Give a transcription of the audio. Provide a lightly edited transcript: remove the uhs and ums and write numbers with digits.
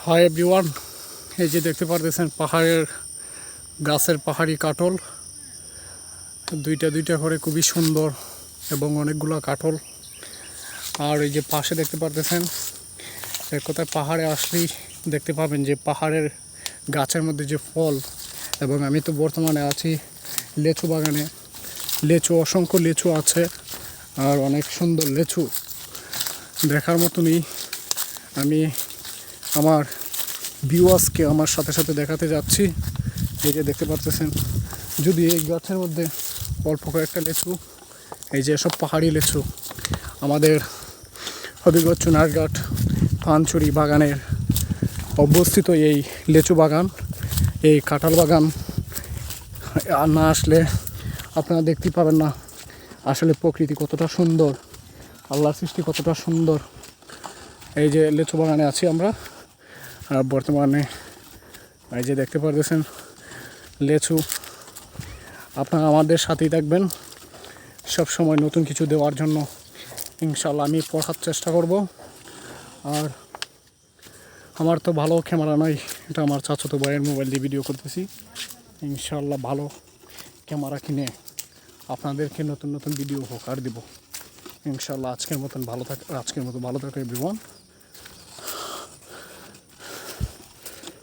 Hi everyone, এই যে দেখতে পারতেছেন পাহাড়ের গাছের পাহাড়ি কাটল, দুইটা দুইটা করে খুবই সুন্দর এবং অনেকগুলো কাটল। আর এই যে পাশে দেখতে পারতেছেন, এক কথায় পাহাড়ে আসলেই দেখতে পাবেন যে পাহাড়ের গাছের মধ্যে যে ফল। এবং আমি তো বর্তমানে আছি লেচু বাগানে, লেচু অসংখ্য লেচু আছে আর অনেক সুন্দর লেচু দেখার মতনই। আমি আমার ভিউয়ার্সকে আমার সাথে সাথে দেখাতে যাচ্ছি। এই যে দেখতে পাচ্ছেন, যদি এই গাছের মধ্যে অল্প কয়েকটা লেচু, এই যে সব পাহাড়ি লেচু আমাদের হবিগঞ্জ চুনারঘাট পানছড়ি বাগানের অবস্থিত এই লেচু বাগান, এই কাঁঠাল বাগান আর না আসলে আপনারা দেখতে পাবেন না আসলে প্রকৃতি কতটা সুন্দর, আল্লাহর সৃষ্টি কতটা সুন্দর। এই যে লেচু বাগানে আছি আমরা, আর বর্তমানে এই যে দেখতে পারতেছেন লেচু। আপনারা আমাদের সাথেই থাকবেন সব সময় নতুন কিছু দেওয়ার জন্য। ইনশাল্লাহ আমি পড়ার চেষ্টা করব। আর আমার তো ভালো ক্যামেরা নাই, এটা আমার চাচাতো ভাইয়ের মোবাইল দিয়ে ভিডিও করতেছি। ইনশাল্লাহ ভালো ক্যামেরা কিনে আপনাদেরকে নতুন নতুন ভিডিও উপহার দেব ইনশাল্লাহ। আজকের মতো ভালো থাকো এভরিওয়ান।